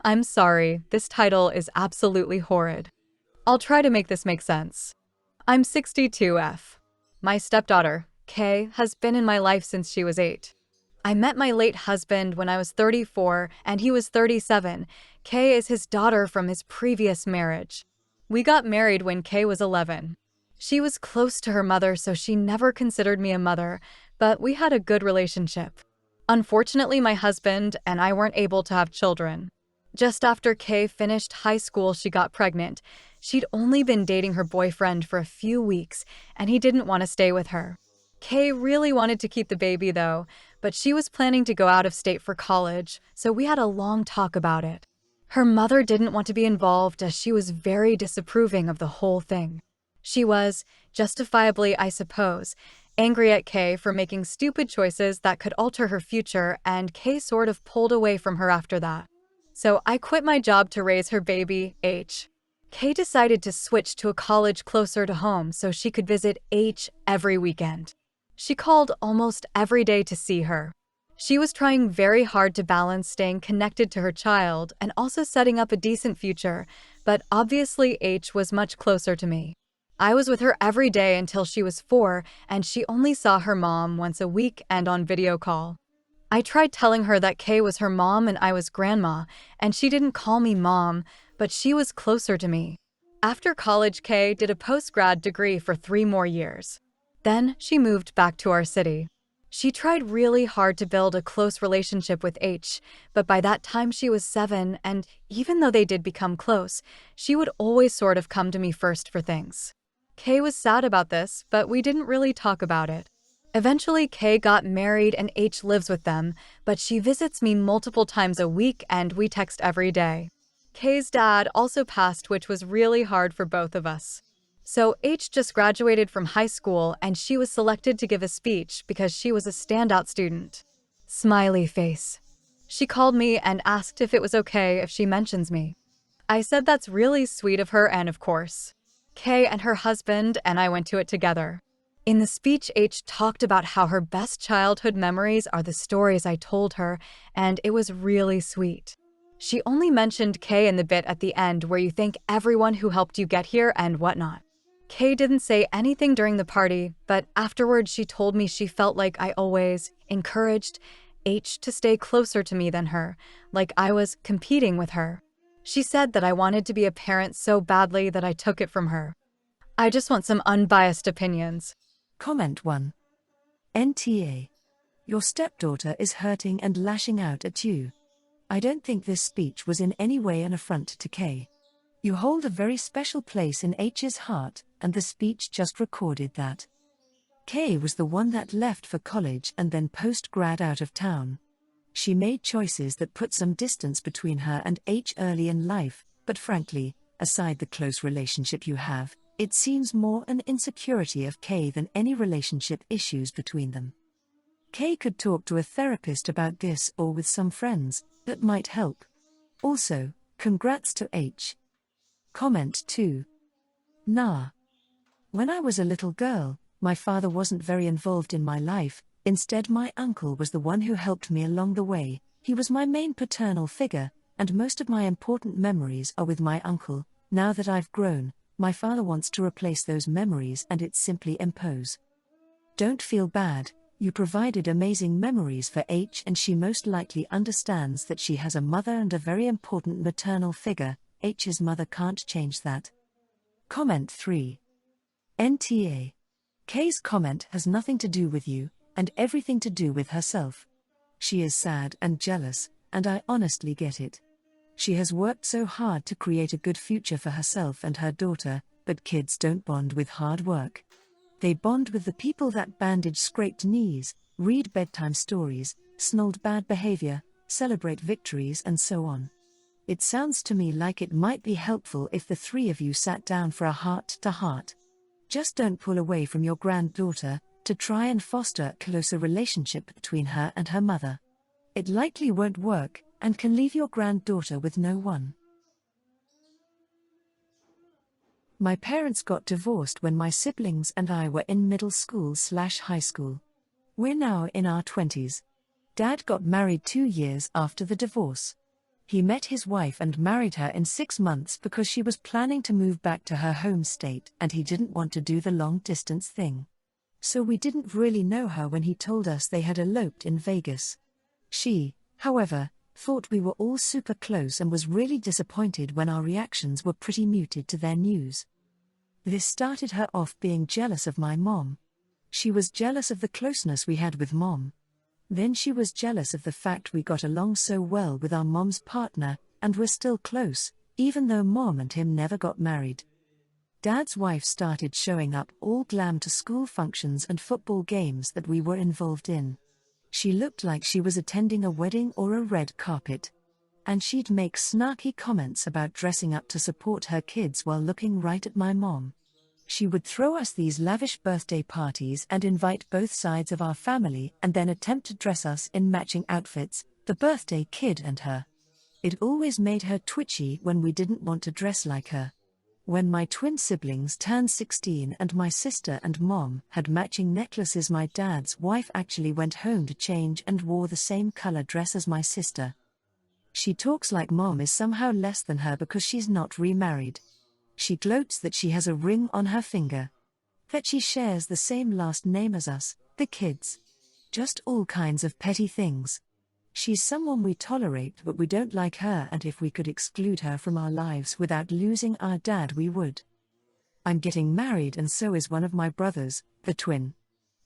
I'm sorry, this title is absolutely horrid. I'll try to make this make sense. I'm 62F. My stepdaughter, Kay, has been in my life since she was 8. I met my late husband when I was 34 and he was 37. Kay is his daughter from his previous marriage. We got married when Kay was 11. She was close to her mother, so she never considered me a mother, but we had a good relationship. Unfortunately, my husband and I weren't able to have children. Just after Kay finished high school, she got pregnant. She'd only been dating her boyfriend for a few weeks, and he didn't want to stay with her. Kay really wanted to keep the baby, though, but she was planning to go out of state for college, so we had a long talk about it. Her mother didn't want to be involved as she was very disapproving of the whole thing. She was, justifiably I suppose, angry at Kay for making stupid choices that could alter her future, and Kay sort of pulled away from her after that. So I quit my job to raise her baby, H. Kay decided to switch to a college closer to home so she could visit H every weekend. She called almost every day to see her. She was trying very hard to balance staying connected to her child and also setting up a decent future, but obviously H was much closer to me. I was with her every day until she was 4, and she only saw her mom once a week and on video call. I tried telling her that Kay was her mom and I was grandma, and she didn't call me mom, but she was closer to me. After college, Kay did a post-grad degree for 3 more years. Then she moved back to our city. She tried really hard to build a close relationship with H, but by that time she was 7, and even though they did become close, she would always sort of come to me first for things. Kay was sad about this, but we didn't really talk about it. Eventually, Kay got married and H lives with them, but she visits me multiple times a week and we text every day. Kay's dad also passed, which was really hard for both of us. So H just graduated from high school and she was selected to give a speech because she was a standout student. Smiley face. She called me and asked if it was okay if she mentions me. I said that's really sweet of her, and of course. Kay and her husband and I went to it together. In the speech, H talked about how her best childhood memories are the stories I told her, and it was really sweet. She only mentioned Kay in the bit at the end where you thank everyone who helped you get here and whatnot. Kay didn't say anything during the party, but afterwards she told me she felt like I always encouraged H to stay closer to me than her, like I was competing with her. She said that I wanted to be a parent so badly that I took it from her. I just want some unbiased opinions. Comment 1. NTA. Your stepdaughter is hurting and lashing out at you. I don't think this speech was in any way an affront to Kay. You hold a very special place in H's heart, and the speech just recorded that. Kay was the one that left for college and then post-grad out of town. She made choices that put some distance between her and H early in life, but frankly, aside the close relationship you have, it seems more an insecurity of Kay than any relationship issues between them. Kay could talk to a therapist about this or with some friends, that might help. Also, congrats to H. Comment 2. Nah. When I was a little girl, my father wasn't very involved in my life. Instead, my uncle was the one who helped me along the way. He was my main paternal figure, and most of my important memories are with my uncle. Now that I've grown, my father wants to replace those memories and it's simply impose. Don't feel bad, you provided amazing memories for H and she most likely understands that she has a mother and a very important maternal figure. H's mother can't change that. Comment 3. NTA. Kay's comment has nothing to do with you, and everything to do with herself. She is sad and jealous, and I honestly get it. She has worked so hard to create a good future for herself and her daughter, but kids don't bond with hard work. They bond with the people that bandage scraped knees, read bedtime stories, snold bad behavior, celebrate victories and so on. It sounds to me like it might be helpful if the 3 of you sat down for a heart-to-heart. Just don't pull away from your granddaughter to try and foster a closer relationship between her and her mother. It likely won't work, and can leave your granddaughter with no one. My parents got divorced when my siblings and I were in middle school/high school. We're now in our 20s. Dad got married 2 years after the divorce. He met his wife and married her in 6 months because she was planning to move back to her home state and he didn't want to do the long-distance thing. So we didn't really know her when he told us they had eloped in Vegas. She, however, thought we were all super close and was really disappointed when our reactions were pretty muted to their news. This started her off being jealous of my mom. She was jealous of the closeness we had with mom. Then she was jealous of the fact we got along so well with our mom's partner, and were still close, even though mom and him never got married. Dad's wife started showing up all glam to school functions and football games that we were involved in. She looked like she was attending a wedding or a red carpet. And she'd make snarky comments about dressing up to support her kids while looking right at my mom. She would throw us these lavish birthday parties and invite both sides of our family and then attempt to dress us in matching outfits, the birthday kid and her. It always made her twitchy when we didn't want to dress like her. When my twin siblings turned 16 and my sister and mom had matching necklaces, my dad's wife actually went home to change and wore the same color dress as my sister. She talks like mom is somehow less than her because she's not remarried. She gloats that she has a ring on her finger. That she shares the same last name as us, the kids. Just all kinds of petty things. She's someone we tolerate, but we don't like her, and if we could exclude her from our lives without losing our dad, we would. I'm getting married and so is one of my brothers, the twin.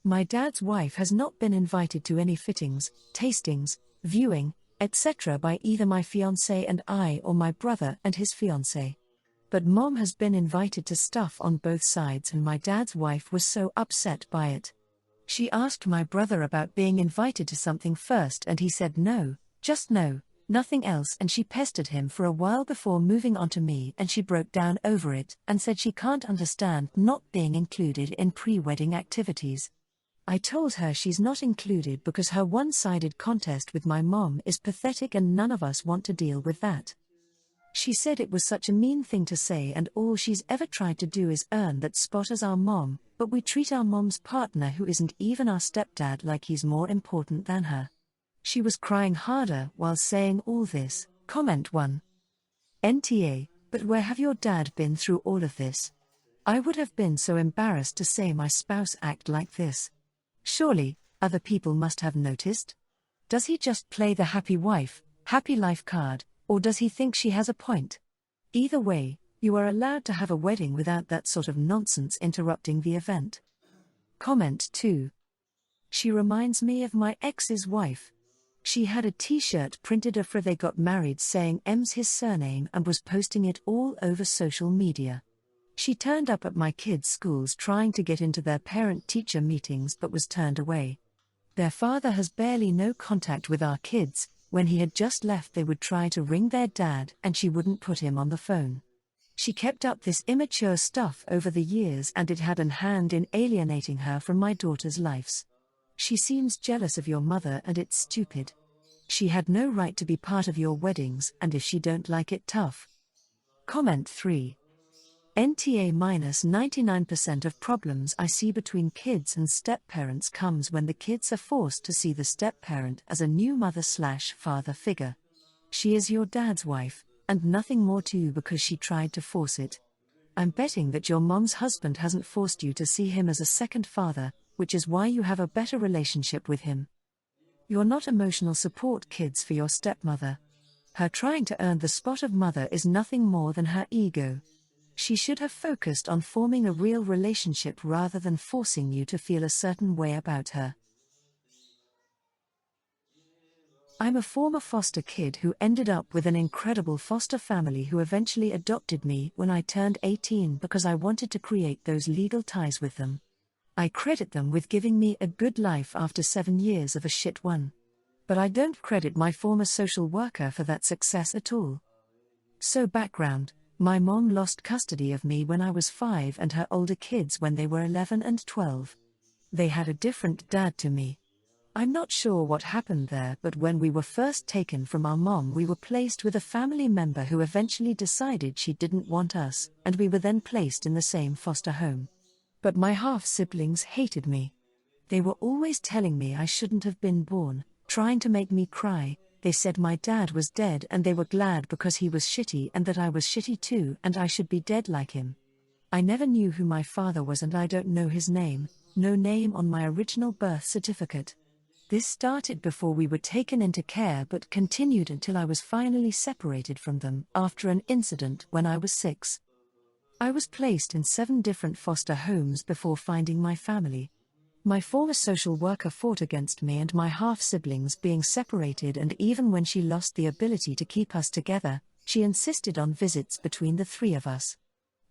My dad's wife has not been invited to any fittings, tastings, viewing, etc. by either my fiancé and I or my brother and his fiancé. But mom has been invited to stuff on both sides and my dad's wife was so upset by it. She asked my brother about being invited to something first and he said no, just no, nothing else, and she pestered him for a while before moving on to me, and she broke down over it and said she can't understand not being included in pre-wedding activities. I told her she's not included because her one-sided contest with my mom is pathetic and none of us want to deal with that. She said it was such a mean thing to say and all she's ever tried to do is earn that spot as our mom, but we treat our mom's partner, who isn't even our stepdad, like he's more important than her. She was crying harder while saying all this. Comment 1. NTA, but where have your dad been through all of this? I would have been so embarrassed to say my spouse act like this. Surely, other people must have noticed? Does he just play the happy wife, happy life card, or does he think she has a point? Either way, you are allowed to have a wedding without that sort of nonsense interrupting the event. Comment 2. She reminds me of my ex's wife. She had a t-shirt printed after they got married saying M's his surname and was posting it all over social media. She turned up at my kids' schools trying to get into their parent-teacher meetings but was turned away. Their father has barely no contact with our kids. When he had just left, they would try to ring their dad and she wouldn't put him on the phone. She kept up this immature stuff over the years and it had a hand in alienating her from my daughter's lives. She seems jealous of your mother and it's stupid. She had no right to be part of your weddings, and if she don't like it, tough. Comment 3. NTA -99% of problems I see between kids and step-parents comes when the kids are forced to see the step-parent as a new mother/father figure. She is your dad's wife, and nothing more to you because she tried to force it. I'm betting that your mom's husband hasn't forced you to see him as a second father, which is why you have a better relationship with him. You're not emotional support kids for your stepmother. Her trying to earn the spot of mother is nothing more than her ego. She should have focused on forming a real relationship rather than forcing you to feel a certain way about her. I'm a former foster kid who ended up with an incredible foster family who eventually adopted me when I turned 18 because I wanted to create those legal ties with them. I credit them with giving me a good life after 7 years of a shit one. But I don't credit my former social worker for that success at all. So background. My mom lost custody of me when I was 5 and her older kids when they were 11 and 12. They had a different dad to me. I'm not sure what happened there, but when we were first taken from our mom, we were placed with a family member who eventually decided she didn't want us, and we were then placed in the same foster home. But my half-siblings hated me. They were always telling me I shouldn't have been born, trying to make me cry, They said my dad was dead and they were glad because he was shitty and that I was shitty too and I should be dead like him. I never knew who my father was and I don't know his name, no name on my original birth certificate. This started before we were taken into care but continued until I was finally separated from them after an incident when I was 6. I was placed in 7 different foster homes before finding my family. My former social worker fought against me and my half-siblings being separated, and even when she lost the ability to keep us together, she insisted on visits between the 3 of us.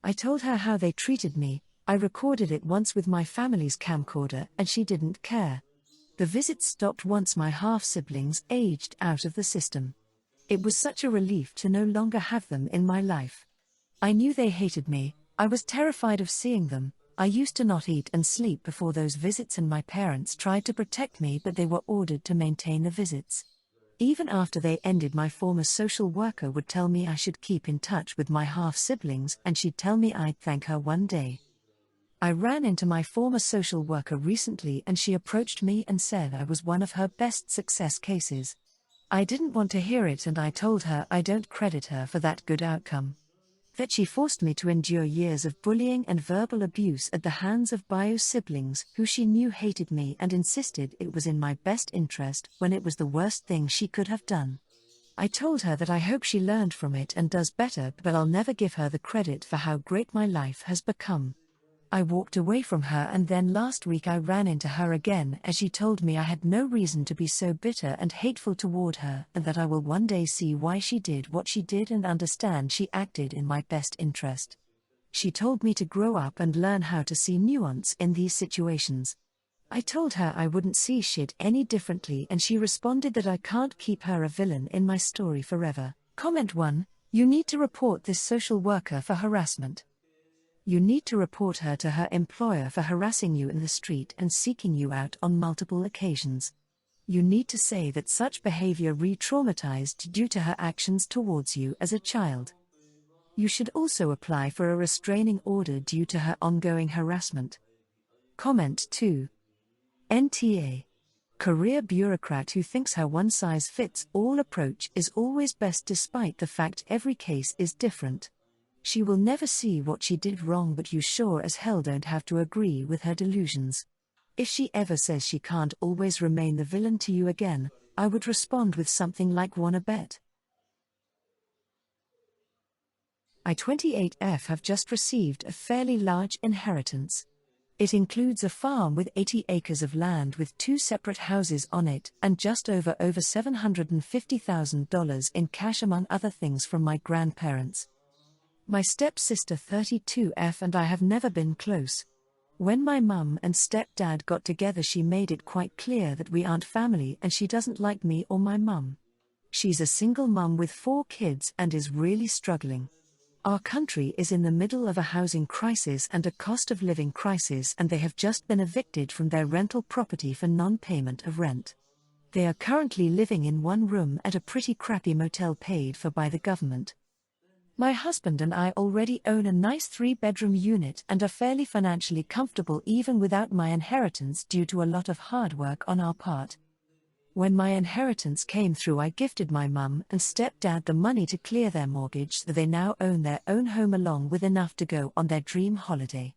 I told her how they treated me, I recorded it once with my family's camcorder and she didn't care. The visits stopped once my half-siblings aged out of the system. It was such a relief to no longer have them in my life. I knew they hated me, I was terrified of seeing them. I used to not eat and sleep before those visits and my parents tried to protect me but they were ordered to maintain the visits. Even after they ended, my former social worker would tell me I should keep in touch with my half-siblings and she'd tell me I'd thank her one day. I ran into my former social worker recently and she approached me and said I was one of her best success cases. I didn't want to hear it and I told her I don't credit her for that good outcome. That she forced me to endure years of bullying and verbal abuse at the hands of bio siblings who she knew hated me and insisted it was in my best interest when it was the worst thing she could have done. I told her that I hope she learned from it and does better, but I'll never give her the credit for how great my life has become. I walked away from her and then last week I ran into her again as she told me I had no reason to be so bitter and hateful toward her and that I will one day see why she did what she did and understand she acted in my best interest. She told me to grow up and learn how to see nuance in these situations. I told her I wouldn't see shit any differently and she responded that I can't keep her a villain in my story forever. Comment 1. You need to report this social worker for harassment. You need to report her to her employer for harassing you in the street and seeking you out on multiple occasions. You need to say that such behavior re-traumatized due to her actions towards you as a child. You should also apply for a restraining order due to her ongoing harassment. Comment 2. NTA. Career bureaucrat who thinks her one-size-fits-all approach is always best despite the fact every case is different. She will never see what she did wrong, but you sure as hell don't have to agree with her delusions. If she ever says she can't always remain the villain to you again, I would respond with something like wanna bet? I 28F have just received a fairly large inheritance. It includes a farm with 80 acres of land with 2 separate houses on it and just over $750,000 in cash among other things from my grandparents. My stepsister 32F and I have never been close. When my mum and stepdad got together, she made it quite clear that we aren't family and she doesn't like me or my mum. She's a single mum with 4 kids and is really struggling. Our country is in the middle of a housing crisis and a cost of living crisis, and they have just been evicted from their rental property for non-payment of rent. They are currently living in one room at a pretty crappy motel paid for by the government. My husband and I already own a nice 3-bedroom unit and are fairly financially comfortable even without my inheritance due to a lot of hard work on our part. When my inheritance came through, I gifted my mum and stepdad the money to clear their mortgage so they now own their own home along with enough to go on their dream holiday.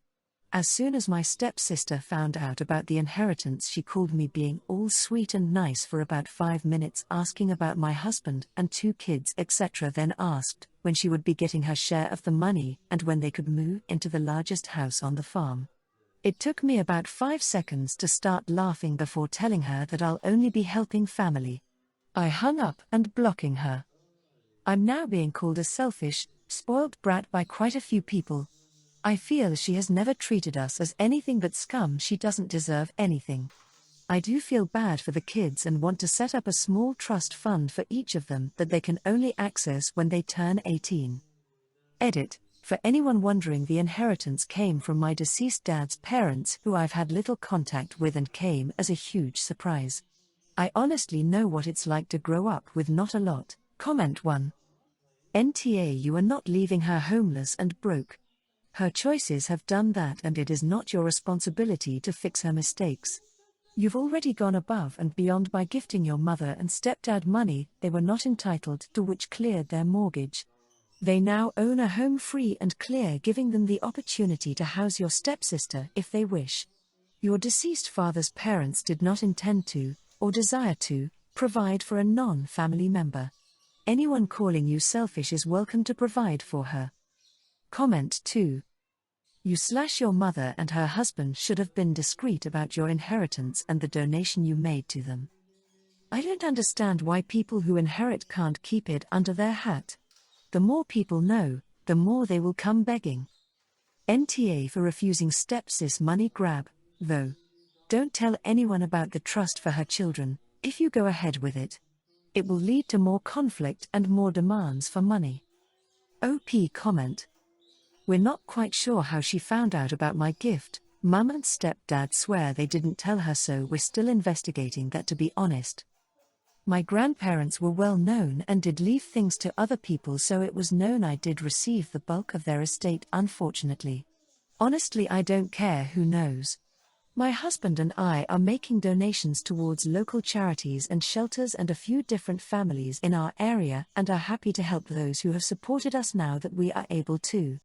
As soon as my stepsister found out about the inheritance, she called me being all sweet and nice for about 5 minutes, asking about my husband and 2 kids etc., then asked when she would be getting her share of the money and when they could move into the largest house on the farm. It took me about 5 seconds to start laughing before telling her that I'll only be helping family. I hung up and blocking her. I'm now being called a selfish, spoiled brat by quite a few people. I feel she has never treated us as anything but scum. She doesn't deserve anything. I do feel bad for the kids and want to set up a small trust fund for each of them that they can only access when they turn 18. Edit. For anyone wondering, the inheritance came from my deceased dad's parents, who I've had little contact with, and came as a huge surprise. I honestly know what it's like to grow up with not a lot. Comment 1. NTA. You are not leaving her homeless and broke. Her choices have done that, and it is not your responsibility to fix her mistakes. You've already gone above and beyond by gifting your mother and stepdad money they were not entitled to, which cleared their mortgage. They now own a home free and clear, giving them the opportunity to house your stepsister if they wish. Your deceased father's parents did not intend to, or desire to, provide for a non-family member. Anyone calling you selfish is welcome to provide for her. Comment 2. Your mother and her husband should have been discreet about your inheritance and the donation you made to them. I don't understand why people who inherit can't keep it under their hat. The more people know, the more they will come begging. NTA for refusing stepsis money grab, though. Don't tell anyone about the trust for her children, if you go ahead with it. It will lead to more conflict and more demands for money. OP comment. We're not quite sure how she found out about my gift. Mum and stepdad swear they didn't tell her, so we're still investigating that, to be honest. My grandparents were well known and did leave things to other people, so it was known I did receive the bulk of their estate, unfortunately. Honestly, I don't care who knows. My husband and I are making donations towards local charities and shelters and a few different families in our area, and are happy to help those who have supported us now that we are able to.